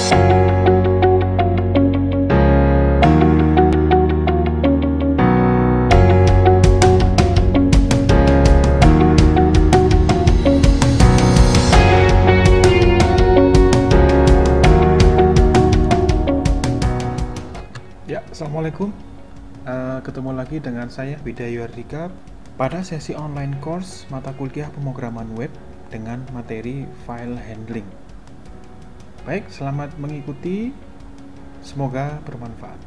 Assalamualaikum, ketemu lagi dengan saya Widya Yuardika pada sesi online course mata kuliah pemrograman web dengan materi file handling. Baik, selamat mengikuti, semoga bermanfaat.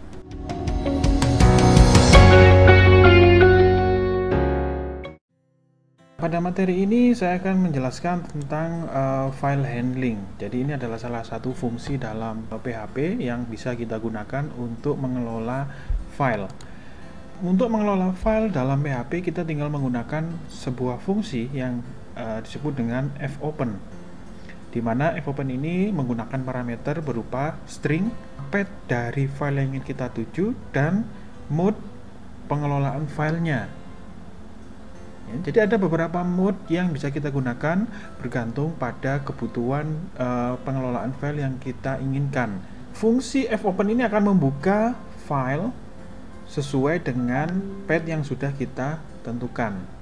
Pada materi ini saya akan menjelaskan tentang file handling. Jadi ini adalah salah satu fungsi dalam PHP yang bisa kita gunakan untuk mengelola file. Untuk mengelola file dalam PHP kita tinggal menggunakan sebuah fungsi yang disebut dengan fopen. Di mana fopen ini menggunakan parameter berupa string, path dari file yang ingin kita tuju, dan mode pengelolaan filenya. Jadi ada beberapa mode yang bisa kita gunakan bergantung pada kebutuhan pengelolaan file yang kita inginkan. Fungsi fopen ini akan membuka file sesuai dengan path yang sudah kita tentukan.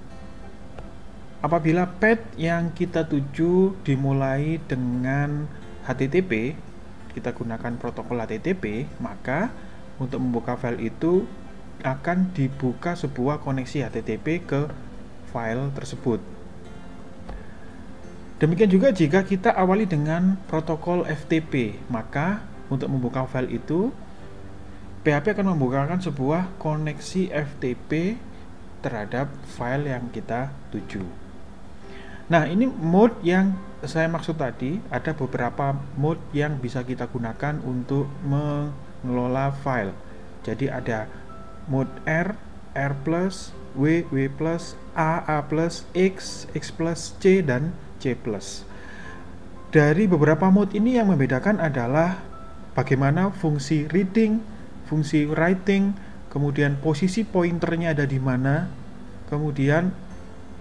Apabila path yang kita tuju dimulai dengan HTTP, kita gunakan protokol HTTP, maka untuk membuka file itu akan dibuka sebuah koneksi HTTP ke file tersebut. Demikian juga jika kita awali dengan protokol FTP, maka untuk membuka file itu PHP akan membukakan sebuah koneksi FTP terhadap file yang kita tuju. Nah, ini mode yang saya maksud tadi. Ada beberapa mode yang bisa kita gunakan untuk mengelola file. Jadi ada mode R, R+, W, W+, A+, X, X+, C, dan C+. Dari beberapa mode ini yang membedakan adalah bagaimana fungsi reading, fungsi writing, kemudian posisi pointernya ada di mana, kemudian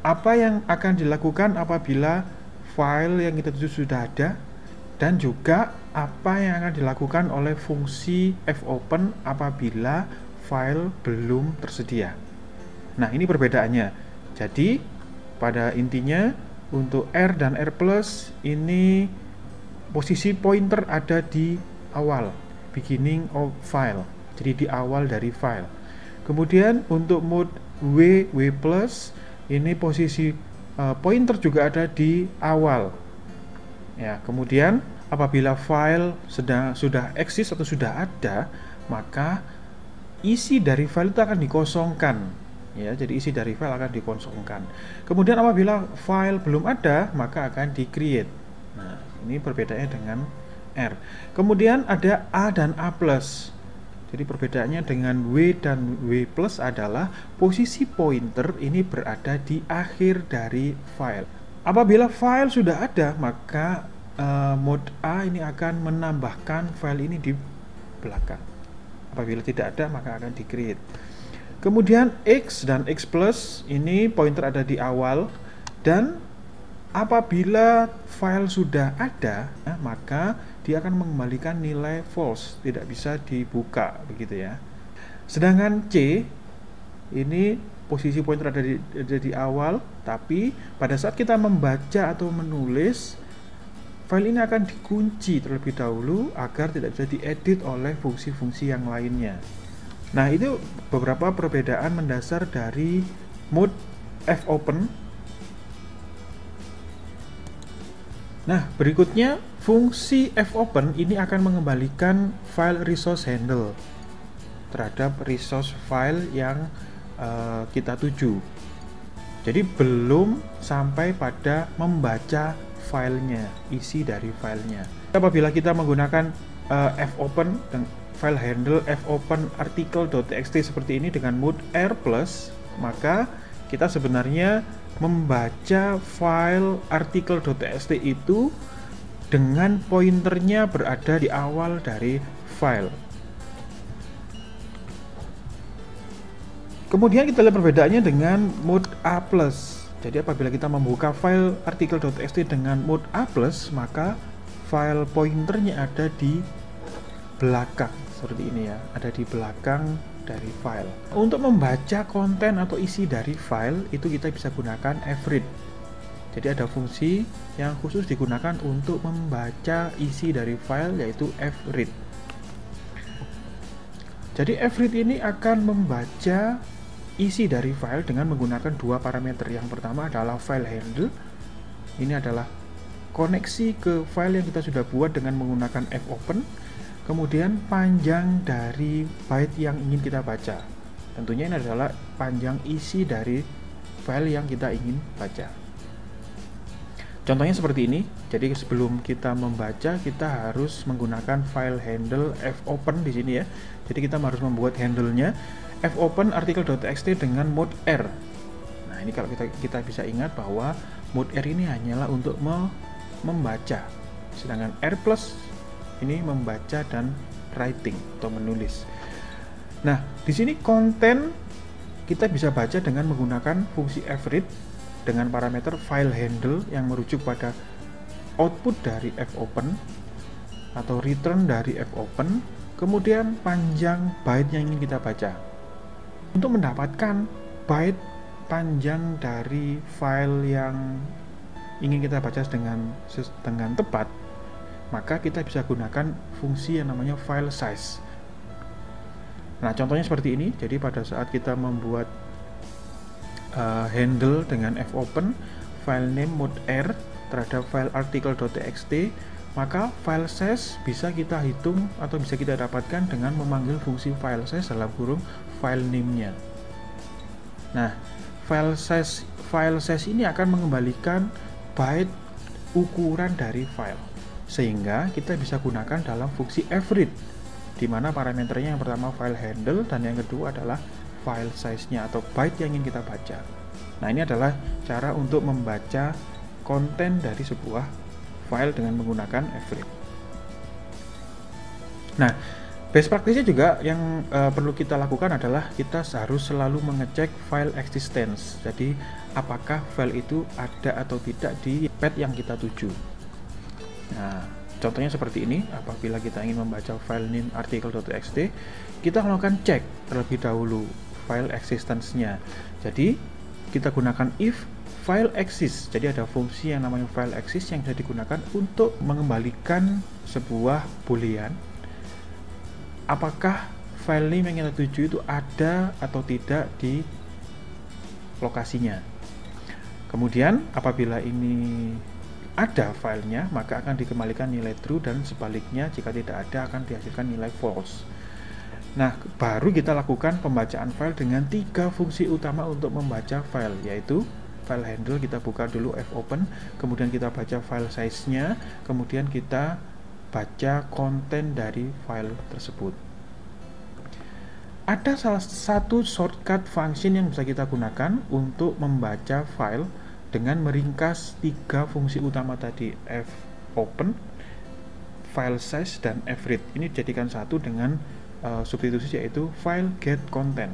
apa yang akan dilakukan apabila file yang kita tuju sudah ada, dan juga apa yang akan dilakukan oleh fungsi fopen apabila file belum tersedia. Nah, ini perbedaannya. Jadi, pada intinya untuk R dan R+, ini posisi pointer ada di awal, beginning of file. Jadi di awal dari file. Kemudian untuk mode W, W+, ini posisi pointer juga ada di awal. Ya, kemudian apabila file sudah eksis atau sudah ada, maka isi dari file itu akan dikosongkan. Ya, jadi isi dari file akan dikosongkan. Kemudian apabila file belum ada, maka akan di-create. Nah, ini perbedaannya dengan R. Kemudian ada A dan A+. Jadi perbedaannya dengan W dan W+ adalah posisi pointer ini berada di akhir dari file. Apabila file sudah ada, maka mode A ini akan menambahkan file ini di belakang. Apabila tidak ada, maka akan di-create. Kemudian X dan X+, ini pointer ada di awal, dan apabila file sudah ada, maka dia akan mengembalikan nilai false, tidak bisa dibuka, begitu ya. Sedangkan C, ini posisi pointer ada di awal, tapi pada saat kita membaca atau menulis, file ini akan dikunci terlebih dahulu agar tidak bisa diedit oleh fungsi-fungsi yang lainnya. Nah, itu beberapa perbedaan mendasar dari mode fopen. Nah, berikutnya fungsi fopen ini akan mengembalikan file resource handle terhadap resource file yang kita tuju. Jadi belum sampai pada membaca filenya, isi dari filenya. Apabila kita menggunakan fopen dan file handle fopen article.txt seperti ini dengan mode R+, maka kita sebenarnya membaca file article.txt itu dengan pointernya berada di awal dari file. Kemudian kita lihat perbedaannya dengan mode A+. Jadi apabila kita membuka file article.txt dengan mode A+, maka file pointernya ada di belakang seperti ini ya, ada di belakang dari file. Untuk membaca konten atau isi dari file itu kita bisa gunakan fread. Jadi ada fungsi yang khusus digunakan untuk membaca isi dari file, yaitu fread. Jadi fread ini akan membaca isi dari file dengan menggunakan dua parameter. Yang pertama adalah file handle. Ini adalah koneksi ke file yang kita sudah buat dengan menggunakan fopen. Kemudian panjang dari byte yang ingin kita baca. Tentunya ini adalah panjang isi dari file yang kita ingin baca. Contohnya seperti ini. Jadi sebelum kita membaca, kita harus menggunakan file handle fopen di sini ya. Jadi kita harus membuat handle-nya fopen artikel.txt dengan mode R. Nah, ini kalau kita bisa ingat bahwa mode R ini hanyalah untuk membaca. Sedangkan R+ ini membaca dan writing atau menulis. Nah, di sini konten kita bisa baca dengan menggunakan fungsi fread dengan parameter file handle yang merujuk pada output dari fopen atau return dari fopen, kemudian panjang byte yang ingin kita baca. Untuk mendapatkan byte panjang dari file yang ingin kita baca dengan tepat, maka kita bisa gunakan fungsi yang namanya file size. Nah, contohnya seperti ini. Jadi pada saat kita membuat handle dengan fopen, file name mode R terhadap file article.txt, maka file size bisa kita hitung atau bisa kita dapatkan dengan memanggil fungsi file size dalam kurung file name-nya. Nah, file size ini akan mengembalikan byte ukuran dari file, sehingga kita bisa gunakan dalam fungsi fread, di mana parameternya yang pertama file handle dan yang kedua adalah file size-nya atau byte yang ingin kita baca. Nah, ini adalah cara untuk membaca konten dari sebuah file dengan menggunakan fread. Nah, best practice-nya juga yang perlu kita lakukan adalah kita harus selalu mengecek file existence. Jadi, apakah file itu ada atau tidak di path yang kita tuju. Nah, contohnya seperti ini. Apabila kita ingin membaca file name article.txt, kita melakukan cek terlebih dahulu file existence-nya. Jadi, kita gunakan if file exists. Jadi ada fungsi yang namanya file exists yang bisa digunakan untuk mengembalikan sebuah boolean. Apakah file name yang kita tuju itu ada atau tidak di lokasinya. Kemudian apabila ini ada filenya, maka akan dikembalikan nilai true, dan sebaliknya jika tidak ada akan dihasilkan nilai false. Nah, baru kita lakukan pembacaan file dengan 3 fungsi utama untuk membaca file, yaitu file handle kita buka dulu fopen, kemudian kita baca file size-nya, kemudian kita baca konten dari file tersebut. Ada salah satu shortcut function yang bisa kita gunakan untuk membaca file dengan meringkas 3 fungsi utama tadi, fopen, file size, dan fread. Ini dijadikan satu dengan substitusi, yaitu file get content.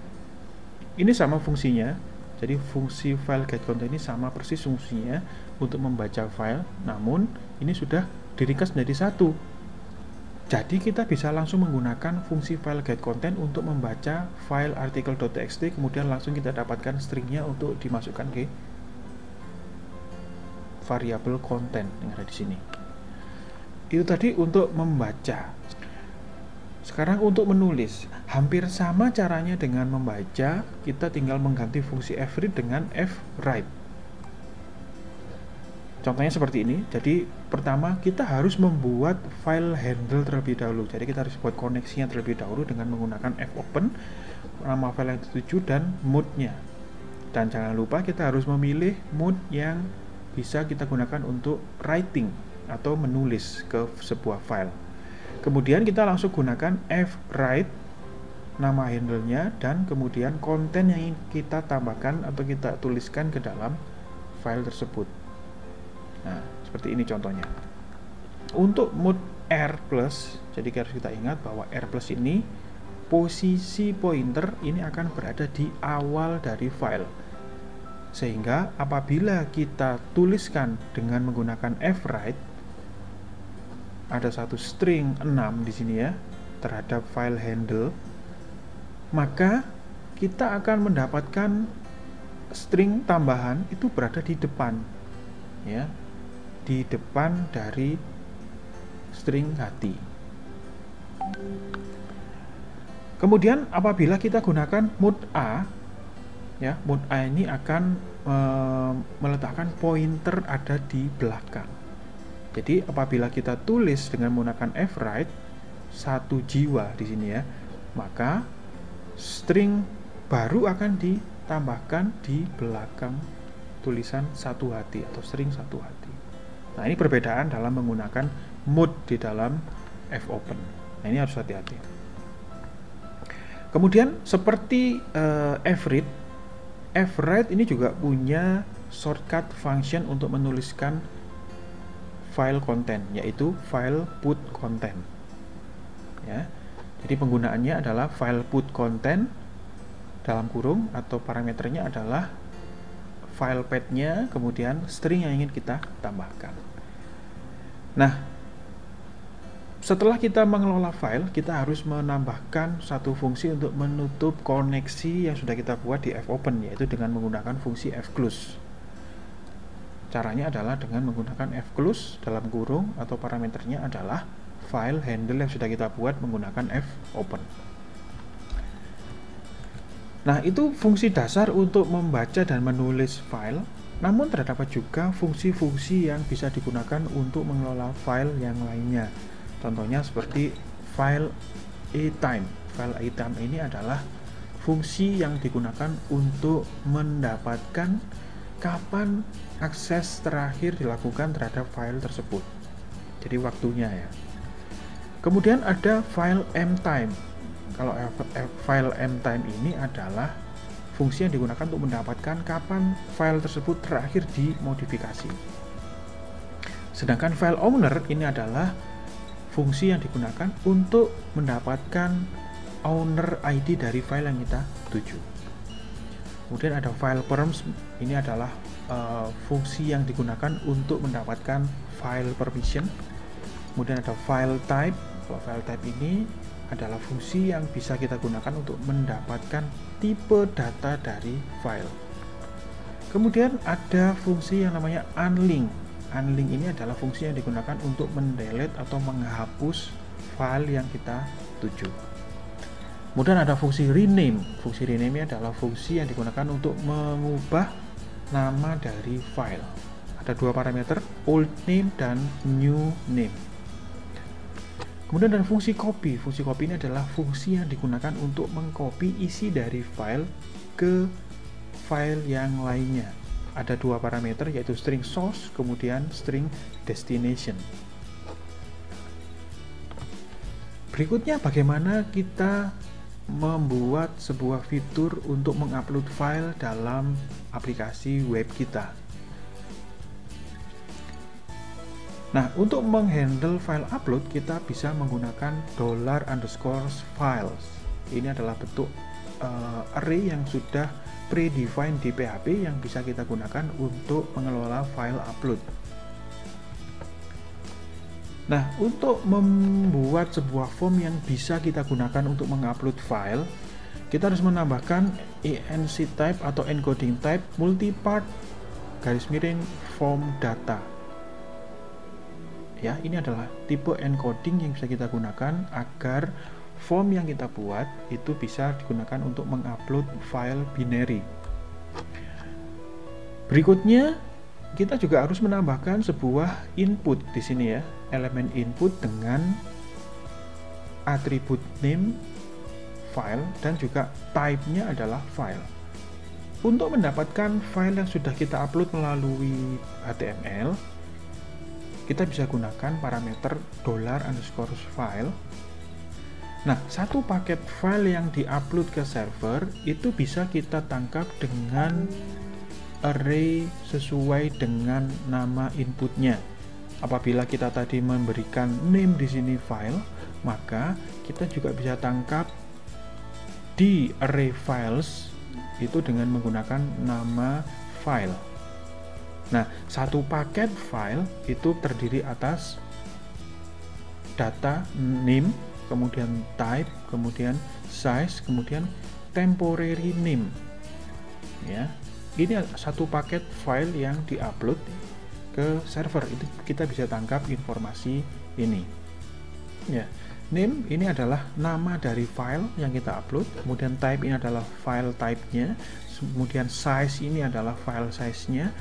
Ini sama fungsinya. Jadi fungsi file get content ini sama persis fungsinya untuk membaca file, namun ini sudah diringkas menjadi satu. Jadi kita bisa langsung menggunakan fungsi file get content untuk membaca file article.txt, kemudian langsung kita dapatkan stringnya untuk dimasukkan ke variabel content yang ada di sini. Itu tadi untuk membaca. Sekarang untuk menulis, hampir sama caranya dengan membaca, kita tinggal mengganti fungsi fread dengan fwrite. Contohnya seperti ini. Jadi pertama kita harus membuat file handle terlebih dahulu. Jadi kita harus buat koneksinya terlebih dahulu dengan menggunakan fopen, nama file yang dituju, dan mode-nya. Dan jangan lupa kita harus memilih mode yang bisa kita gunakan untuk writing atau menulis ke sebuah file. Kemudian kita langsung gunakan fwrite, nama handle-nya, dan kemudian konten yang ingin kita tambahkan atau kita tuliskan ke dalam file tersebut. Nah, seperti ini contohnya. Untuk mode R+, jadi harus kita ingat bahwa R+ ini posisi pointer ini akan berada di awal dari file. Sehingga apabila kita tuliskan dengan menggunakan fwrite, ada satu string 6 di sini ya terhadap file handle, maka kita akan mendapatkan string tambahan itu berada di depan ya, di depan dari string hati. Kemudian apabila kita gunakan mode A ya, mode A ini akan meletakkan pointer ada di belakang. Jadi apabila kita tulis dengan menggunakan fwrite 1 jiwa di sini ya, maka string baru akan ditambahkan di belakang tulisan 1 hati atau string 1 hati. Nah, ini perbedaan dalam menggunakan mode di dalam fopen. Nah, ini harus hati-hati. Kemudian seperti fwrite ini juga punya shortcut function untuk menuliskan file content, yaitu file put content ya. Jadi penggunaannya adalah file put content dalam kurung atau parameternya adalah file path-nya, kemudian string yang ingin kita tambahkan. Nah, setelah kita mengelola file, kita harus menambahkan satu fungsi untuk menutup koneksi yang sudah kita buat di fopen, yaitu dengan menggunakan fungsi fclose. Caranya adalah dengan menggunakan fclose dalam kurung atau parameternya adalah file handle yang sudah kita buat menggunakan fopen. Nah, itu fungsi dasar untuk membaca dan menulis file. Namun terdapat juga fungsi-fungsi yang bisa digunakan untuk mengelola file yang lainnya. Contohnya seperti file atime. File atime ini adalah fungsi yang digunakan untuk mendapatkan kapan akses terakhir dilakukan terhadap file tersebut. Jadi waktunya ya. Kemudian ada file mtime. Kalau file mtime ini adalah fungsi yang digunakan untuk mendapatkan kapan file tersebut terakhir dimodifikasi. Sedangkan file owner ini adalah fungsi yang digunakan untuk mendapatkan owner ID dari file yang kita tuju. Kemudian ada file perms, ini adalah fungsi yang digunakan untuk mendapatkan file permission. Kemudian ada file type. Kalau file type ini adalah fungsi yang bisa kita gunakan untuk mendapatkan tipe data dari file. Kemudian ada fungsi yang namanya unlink. Unlink ini adalah fungsi yang digunakan untuk mendelete atau menghapus file yang kita tuju. Kemudian ada fungsi rename. Fungsi rename ini adalah fungsi yang digunakan untuk mengubah nama dari file. Ada dua parameter, old name dan new name. Kemudian ada fungsi copy. Fungsi copy ini adalah fungsi yang digunakan untuk mengcopy isi dari file ke file yang lainnya. Ada dua parameter, yaitu string source kemudian string destination. Berikutnya bagaimana kita membuat sebuah fitur untuk mengupload file dalam aplikasi web kita. Nah, untuk menghandle file upload kita bisa menggunakan $_files. Ini adalah bentuk array yang sudah predefined di PHP yang bisa kita gunakan untuk mengelola file upload. Nah, untuk membuat sebuah form yang bisa kita gunakan untuk mengupload file, kita harus menambahkan enc type atau encoding type multipart _form data. Ya, ini adalah tipe encoding yang bisa kita gunakan agar form yang kita buat itu bisa digunakan untuk mengupload file binary. Berikutnya, kita juga harus menambahkan sebuah input di sini ya, elemen input dengan atribut name file dan juga type-nya adalah file. Untuk mendapatkan file yang sudah kita upload melalui HTML, kita bisa gunakan parameter $_file. Nah, satu paket file yang diupload ke server itu bisa kita tangkap dengan array sesuai dengan nama inputnya. Apabila kita tadi memberikan name di sini file, maka kita juga bisa tangkap di array files itu dengan menggunakan nama file. Nah, satu paket file itu terdiri atas data name, kemudian type, kemudian size, kemudian temporary name. Ya, ini satu paket file yang diupload ke server. Itu kita bisa tangkap informasi ini. Ya, name ini adalah nama dari file yang kita upload, kemudian type ini adalah file type-nya, kemudian size ini adalah file size-nya,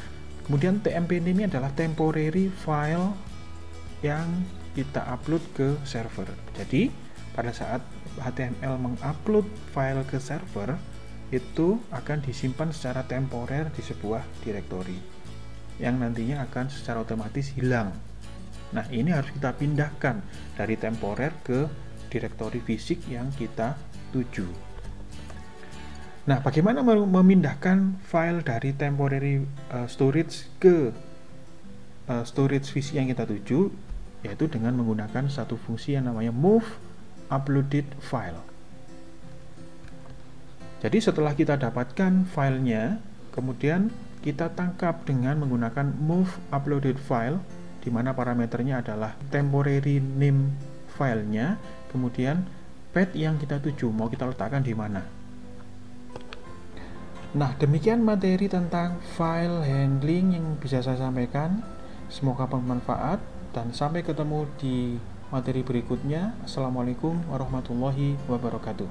kemudian tmp name ini adalah temporary file yang kita upload ke server. Jadi pada saat HTML mengupload file ke server, itu akan disimpan secara temporer di sebuah direktori yang nantinya akan secara otomatis hilang. Nah, ini harus kita pindahkan dari temporer ke direktori fisik yang kita tuju. Nah, bagaimana memindahkan file dari temporary storage ke storage fisik yang kita tuju? Yaitu dengan menggunakan satu fungsi yang namanya move uploaded file. Jadi setelah kita dapatkan filenya, kemudian kita tangkap dengan menggunakan move uploaded file, di mana parameternya adalah temporary name filenya, kemudian path yang kita tuju, mau kita letakkan di mana. Nah, demikian materi tentang file handling yang bisa saya sampaikan. Semoga bermanfaat dan sampai ketemu di materi berikutnya. Assalamualaikum warahmatullahi wabarakatuh.